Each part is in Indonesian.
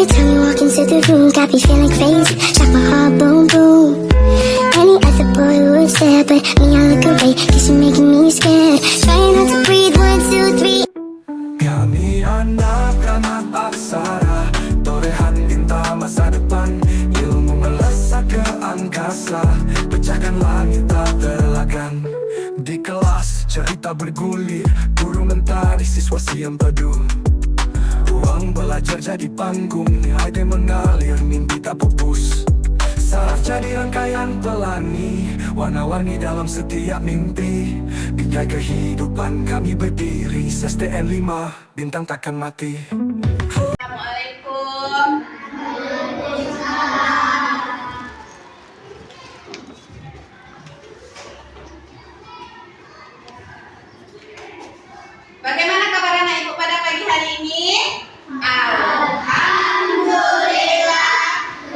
Every time you walk into the room, got me feeling crazy. Shock my heart, boom, boom. Any other boy would stare, but me, I look away, cause you're making me scared. Trying not to breathe, 1, 2, 3. Kami anak-anak aksara, torehan tinta masa depan. Ilmu melesat ke angkasa, pecahkan langit tak terelakkan. Di kelas cerita bergulir, guru mentari siswa siam teduh. Ruang belajar jadi panggung, nilai mengalir, mimpi tak pupus. Saraf jadi rangkaian pelangi, warna-warni dalam setiap mimpi. Bingkai kehidupan kami berdiri, STN 5, bintang takkan mati. Assalamualaikum. Bagaimana kabar anak ibu pada pagi hari ini? Alhamdulillah,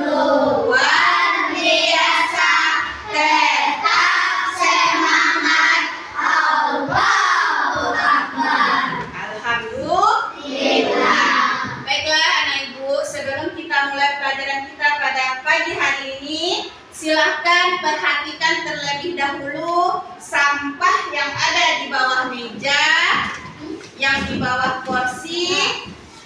luar biasa, tetap semangat, Allahu Akbar. Alhamdulillah. Baiklah anak ibu, sebelum kita mulai pelajaran kita pada pagi hari ini, silahkan perhatikan terlebih dahulu sampah yang ada di bawah meja, yang di bawah kursi,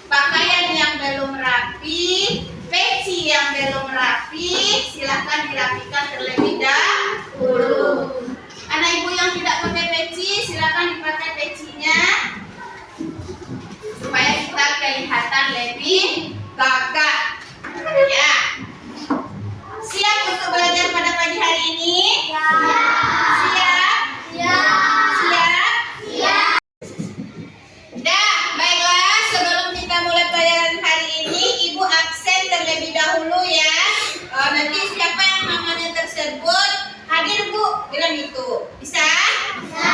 pakaian yang belum rapi, peci yang belum rapi, silahkan dirapikan terlebih dahulu. Anak ibu yang tidak pakai peci, silahkan dipakai pecinya supaya kita kelihatan lebih gagah. Ya, siap untuk belajar pada pagi hari ini? Siap? Siap? Dah, baiklah, sebelum kita mulai pelajaran hari ini, ibu absen terlebih dahulu ya. Nanti siapa yang namanya tersebut hadir bu, bilang itu. Bisa? Bisa.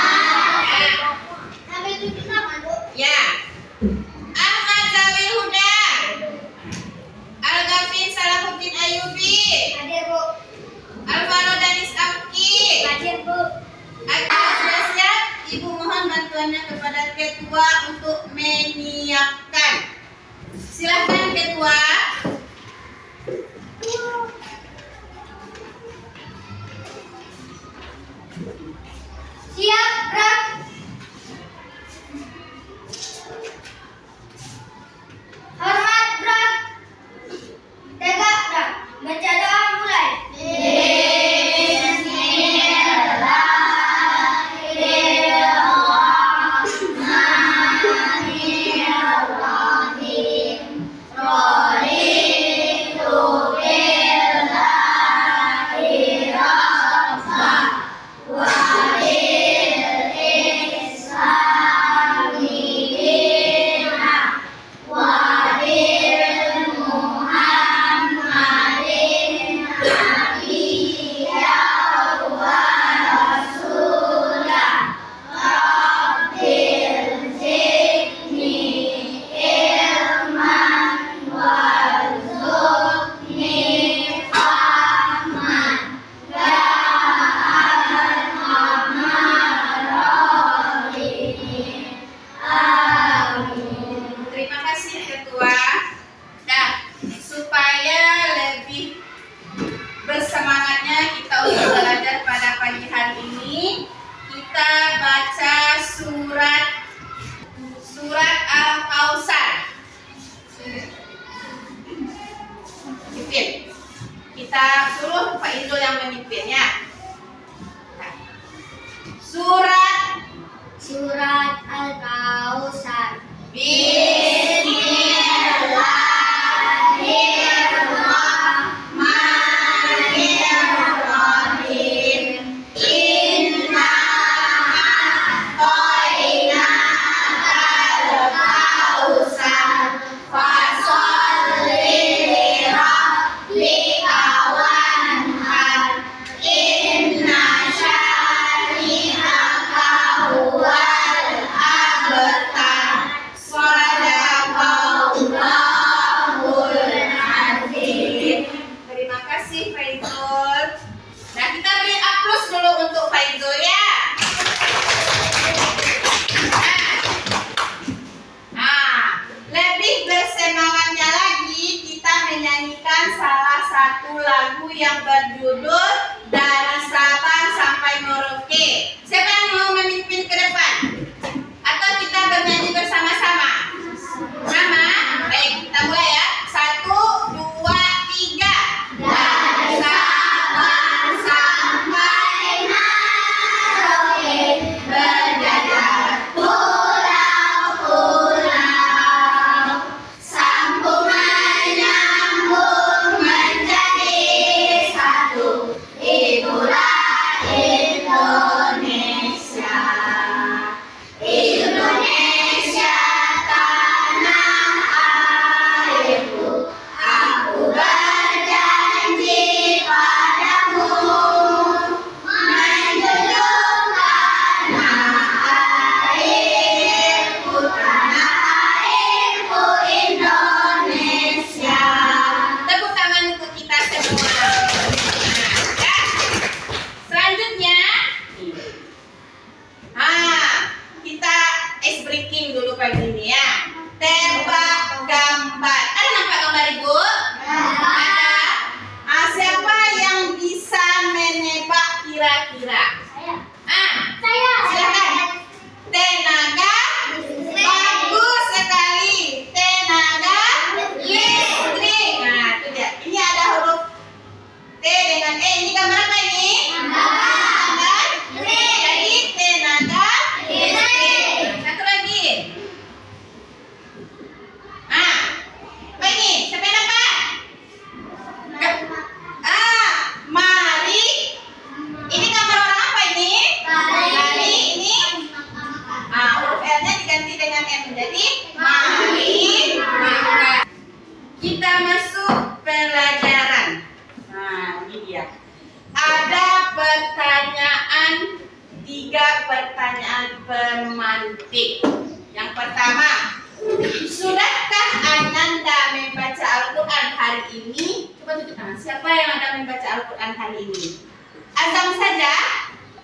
Sampai tujuh nama bu? Ya. Ahmad Zawil Huda, Al-Ghafin Salahuddin Ayubi, hadir bu. Alvaro Danis Afki, hadir bu. Sudah siap? Ibu mohon bantuannya kepada ketua untuk menyiapkan. Silakan ketua. Siap, Raf. Hormat, Raf. Tegak, Raf. Baca doa mulai. Terima kasih ketua. Nah, supaya lebih bersemangatnya kita untuk belajar pada pagi hari ini, kita baca surat Al-Kautsar. Pimpin. Kita suruh Pak Indul yang memimpinnya. Surat Al-Kautsar. Bismillahirrahmanirrahim. Inna a'tainaka al-kautsar, fasholli li rabbika wanhar. Inna syani'aka huwal abtar. Shadaqallahu satu lagu yang berjudul Dari Sabang Sampai Merauke. Siapa yang mau memimpin ke depan? Atau kita bernyanyi bersama-sama? Sama? Baik, kita mulai ya. 1, 2, 3. Dari Sabang sampai Merauke, berjajar pulau-pulau, sambung menyambung menjadi satu. Itulah Indonesia. Indonesia tanah airku, aku berjanji padamu menjunjung tanah airku Indonesia. Tepuk tangan untuk kita semua. Ya. Selanjutnya, kita ice breaking dulu pagi ini ya. Tebak gambar. Ada nampak gambar Ibu? Ada. Siapa yang bisa menebak kira-kira? Silakan. Tenaga bagus sekali. Tenaga listrik. Nah, itu dia. Ini ada huruf T dengan E. Ini gambar apa ini? Gambar jadi tenaga listrik. Satu lagi. Apa ini? Siapa yang dapat? Mari. Ini gambar orang apa ini? Mari. Ini huruf L-nya diganti dengan M menjadi mari. Maka kita masuk pelajaran. Nah, ini dia. Ada pertanyaan, 3 pertanyaan pemantik. Yang pertama, sudahkah Ananda membaca Al-Quran hari ini? Coba tunjuk tangan. Siapa yang ada membaca Al-Quran hari ini? Azam saja?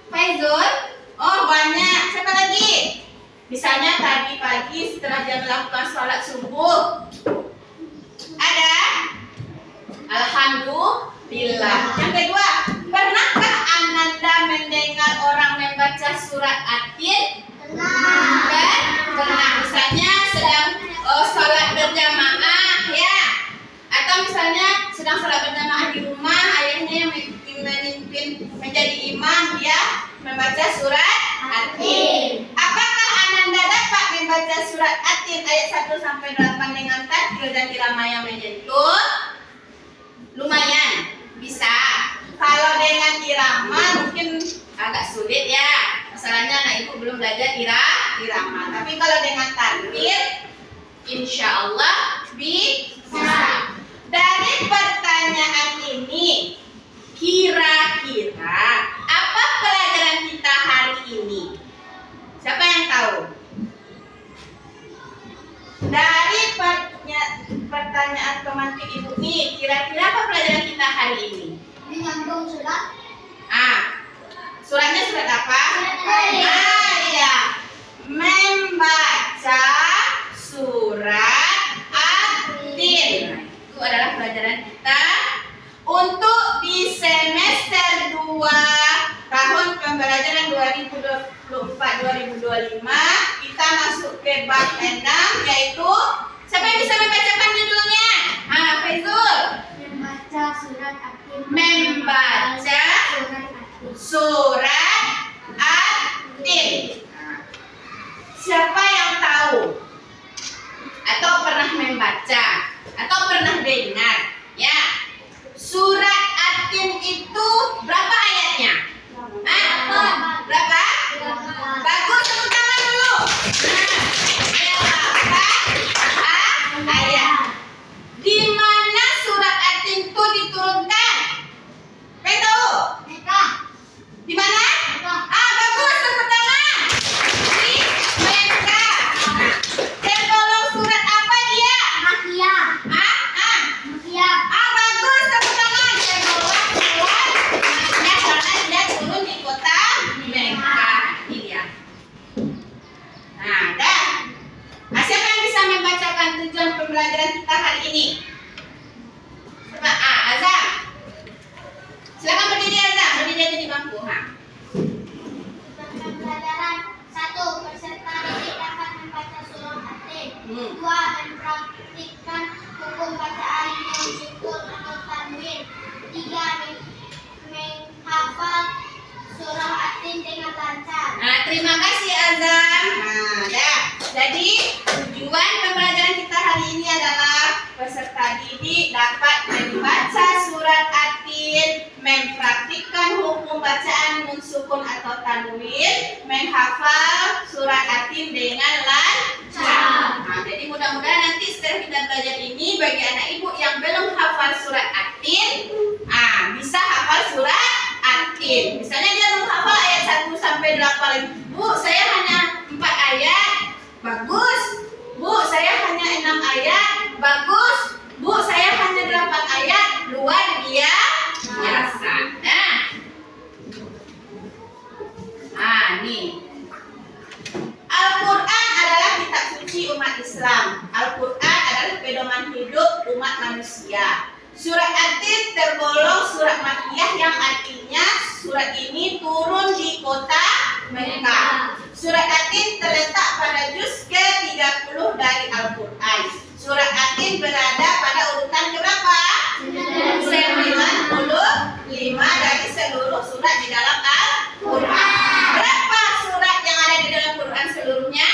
Faizul? Oh, banyak. Siapa lagi? Misalnya tadi pagi setelah dia melakukan sholat subuh. Ada? Alhamdulillah. Yang kedua, pernahkah Ananda mendengar orang membaca surat At-Tin? Pernah. Misalnya sedang sholat berjamaah ya, atau misalnya sedang sholat berjamaah di rumah, ayahnya yang memimpin menjadi imam, dia membaca surat At-Tin. Apakah Ananda dapat membaca surat At-Tin ayat 1 sampai 8 dengan tartil dan irama yang menyentuh? Lumayan bisa. Kalau dengan irama mungkin agak sulit ya. Masalahnya anak ibu belum belajar irama. Tapi kalau dengan tartil, insya Allah bisa. Dari pertanyaan ini, kira-kira apa pelajaran kita hari ini? Siapa yang tahu? Dari pertanyaan pemantik ibu nih, kira-kira apa pelajaran kita hari ini? Menyambung surat. Suratnya surat apa? Iya. Membaca surat At-Tin. Itu adalah pelajaran kita untuk di semester 2 tahun pembelajaran 2024-2025. Kita masuk ke bab 6, yaitu siapa yang bisa membacakan judulnya? Faizul. Membaca surat At-Tin. Membaca surat At-Tin. Siapa yang tahu? Atau pernah membaca? Atau pernah dengar? Ya. Surat At-Tin itu berapa ayatnya? Berapa? Bagus, tepuk tangan dulu. Ayat. Di mana surat At-Tin itu diturunkan? Tahu? Di mana? Bagus, tepuk tangan. Di Mekah. Dan kalau surat apa dia? Makiyah. Bagus, tepuk tangan. Dan kalau surat Makiyah karena dia turun di kota Mekah. Ini dia. Siapa yang bisa membacakan tujuan pembelajaran kita hari ini? Coba, Azam. Dua, mempraktikkan hukum bacaan yang sukun atau tanwin. Tiga, menghafal surah At-Tin dengan lancar. Nah, terima kasih Azam. Nah, dah. Jadi tujuan pembelajaran kita hari ini adalah peserta didik dapat membaca surat At-Tin, mempraktikkan hukum bacaan nun sukun atau tanwin, menghafal surat At-Tin dengan lancar. Nah, jadi mudah-mudahan nanti setelah kita belajar ini bagi anak ibu yang belum hafal surat At-Tin, bisa hafal surat At-Tin. Misalnya dia belum hafal ayat 1 sampai 8. Bu, saya hanya 4 ayat. Bagus. Bu, saya hanya 6 ayat. Bagus. Bu, saya hanya 8 ayat. Luar biasa. Nah, nih. Al-Quran adalah kitab suci umat Islam. Al-Quran adalah pedoman hidup umat manusia. Surat At-Tin tergolong surat Makkiyah yang artinya surat ini turun di kota Mekah. Surat At-Tin terletak pada juz ke-30 dari Al-Quran. Surat At-Tin berada pada urutan keberapa? 95 dari seluruh surat di dalam Al-Quran. Berapa surat yang ada di dalam Quran seluruhnya?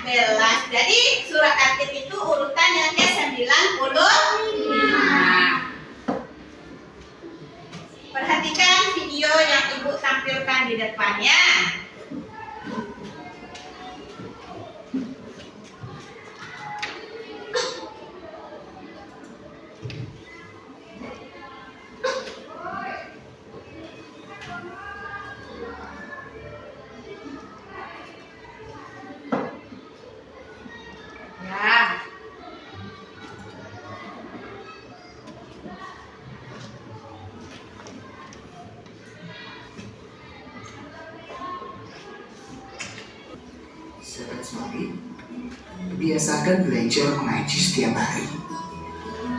114. Jadi surat At-Tin itu urutan yang ke-95. Perhatikan video yang ibu tampilkan di depannya. Sahabat suami, biasakan belajar mengaji setiap hari.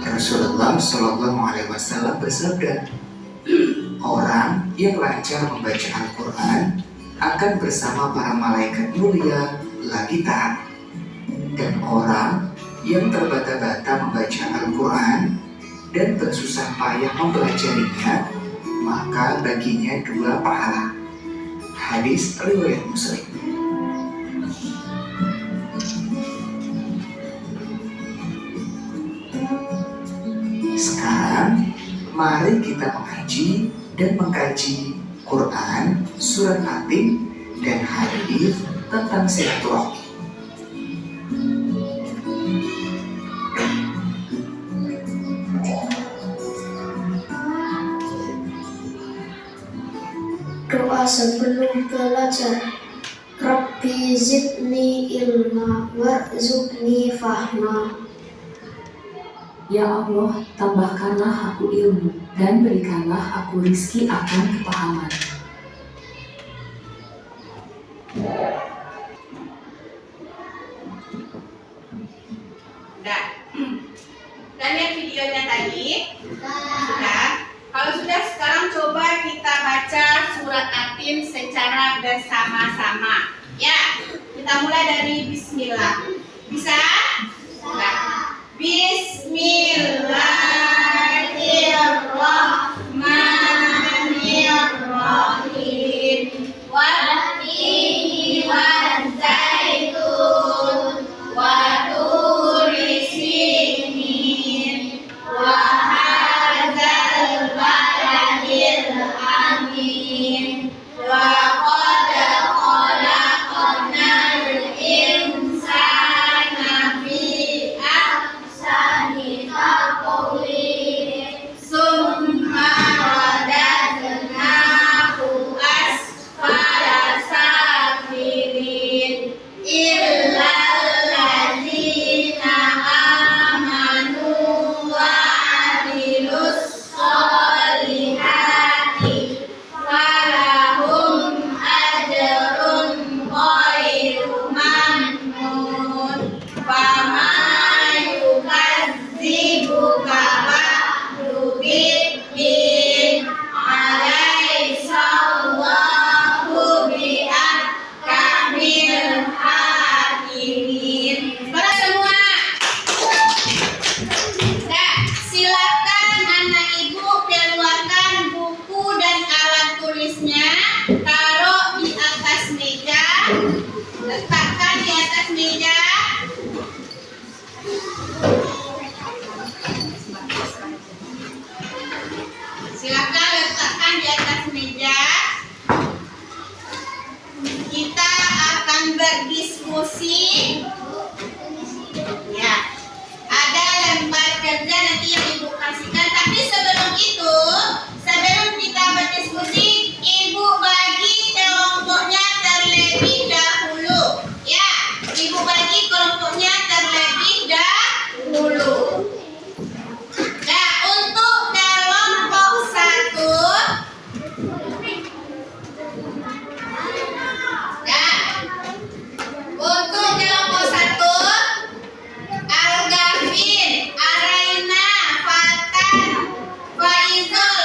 Rasulullah Shallallahu Alaihi Wasallam bersabda, orang yang lancar membaca Al-Quran akan bersama para malaikat mulia lagi taat. Dan orang yang terbata-bata membaca Al-Quran dan bersusah payah mempelajarinya, maka baginya 2 pahala. Hadis riwayat Muslim. Sekarang, mari kita mengaji dan mengkaji Quran, surat At-Tin, dan hadis tentang silaturahmi. Doa sebelum belajar. Rabbi zidni ilma warzuqni fahma. Ya Allah, tambahkanlah aku ilmu dan berikanlah aku rizki akan kepahaman. Udah. Dan lihat videonya tadi? Sudah. Kalau sudah, sekarang coba kita baca surat At-Tin secara bersama-sama. Ya, kita mulai dari Bismillah. Bisa? Sudah. Bismillahirrahmanirrahim. Wat-tini waz-zaitun wa turi sinin wa hadzal baladil amin wa qad khalaqnal insana kelompoknya terlebih dahulu. Nah, untuk kelompok 1, Al-Gafin, Araina, Fatan, Faizul,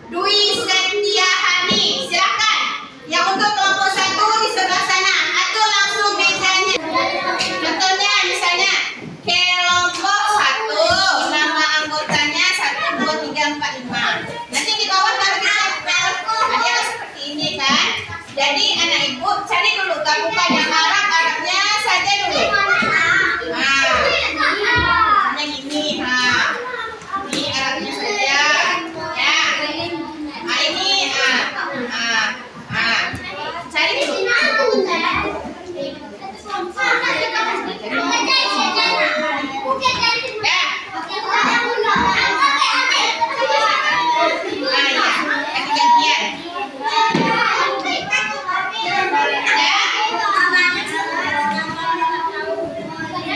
Dwi Setiahani. Silakan. Yang untuk kelompok 1 di sebelah sana atau langsung mejanya. Contohnya misalnya kelompok 1 nama anggotanya 1, 2, 3, 4, 5. Nanti di bawah kalau ditempel ada seperti ini kan. Jadi anak ibu cari dulu gabungan yang Arabnya saja dulu. Misalnya gini, ini Arabnya saja. Ya, ini, cari dulu.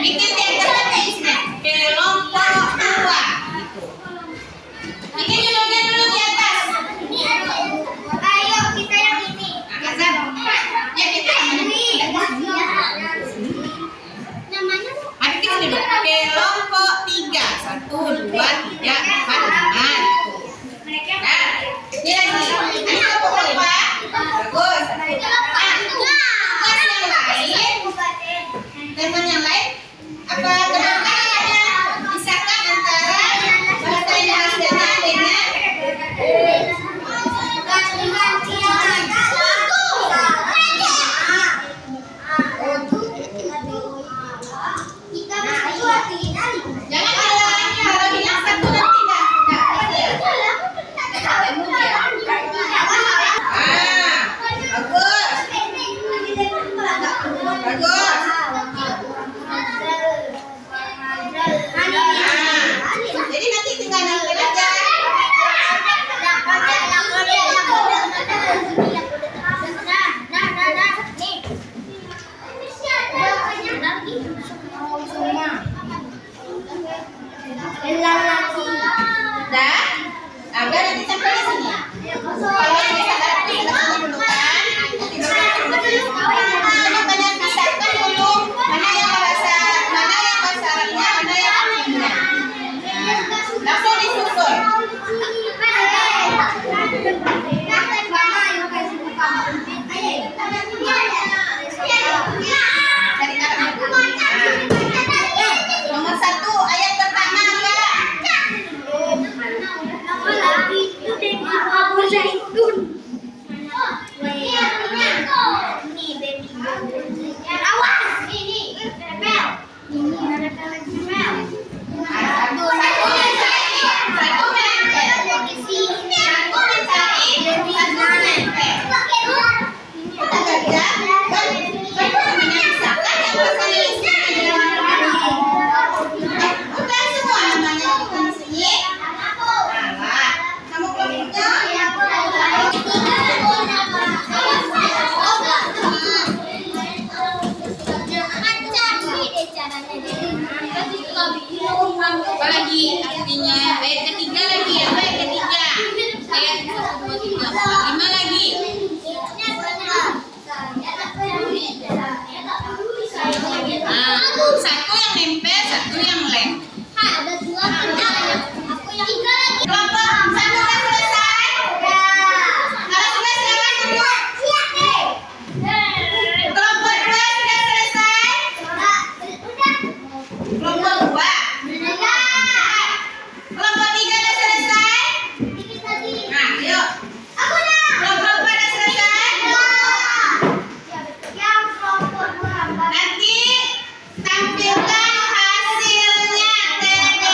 Bikin kelompok 2 gitu. Bikin dulu di atas. Ayo kita yang ini. Azan. Ya kita Namanya bikin dulu. Kelompok 3. 1, 2, 3, 4, 5. Nah, ini lagi. Ini kelompok berapa? Bagus. Teman yang lain apa gerakannya? Bisakah antara bahasa Indonesia dengan jangan kalau bilang 1 nanti bagus. Jadi nanti tinggal nempel aja. Dah, agak nanti tempel di sini. Kalau ini sadar kedudukan, makanya pisahkan dulu mana yang bahasa Arabnya, mana yang Arabnya. Langsung disusun. Nomor 1 ayat pertama apa? Apalagi artinya ayat ketiga lagi ya, ayat ketiga ayat 1, 2, 3, 4, 5 lagi. Satu yang nempel, satu yang lem. Kelompok 1 sudah selesai. Kalau sudah silakan duduk. Kelompok 2 sudah selesai. Kelompok 2. Kelompok 3 sudah selesai. Nah, yuk. Kelompok 4 sudah selesai. Nanti tampilkan hasilnya TDD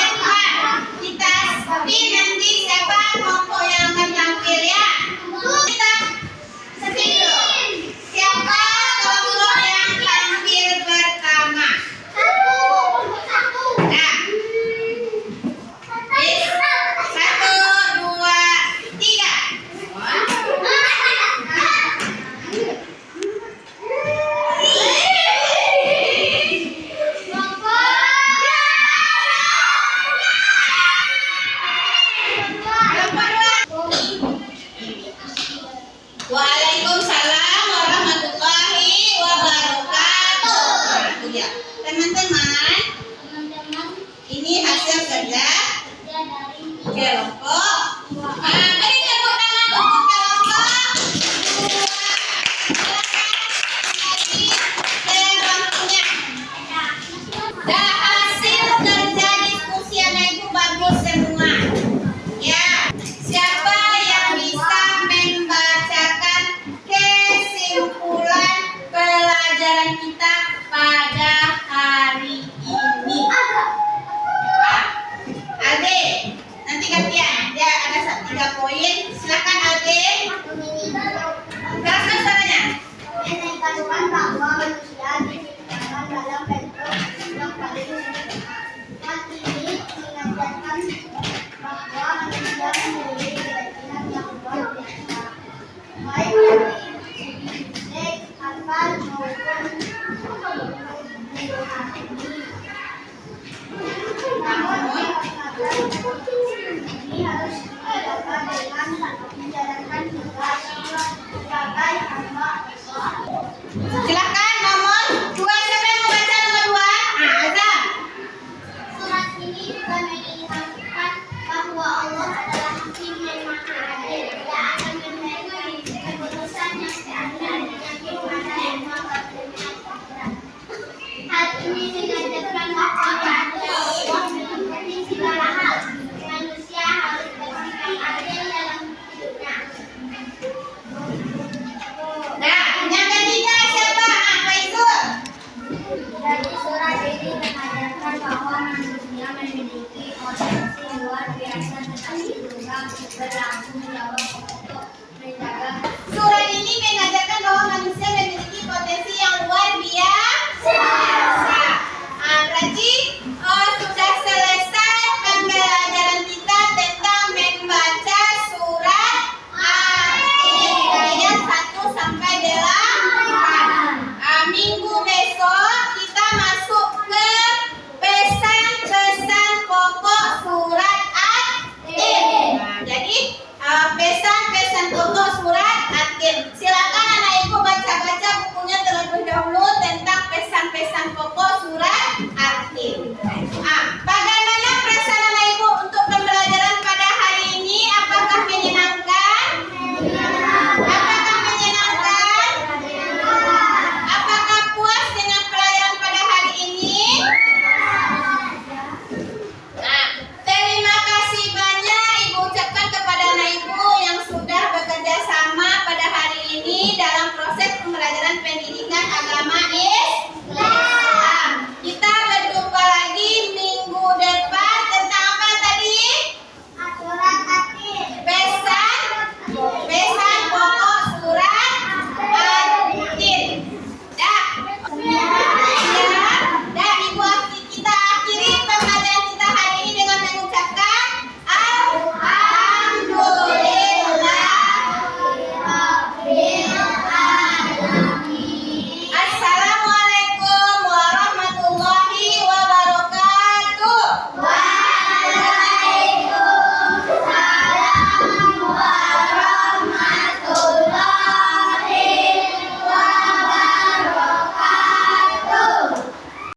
Namun ini harus dilakukan dengan menjalankan tugas sebagai hamba Allah. silakan nomor 2, siapa yang mau baca nomor 2? Azam. Surat ini juga mengingatkan bahwa Allah adalah Hakim yang Maha Adil. Dia akan memberi keputusan yang seadil yang dimana yang Maha Benar. Hal ini mengajarkan bahwa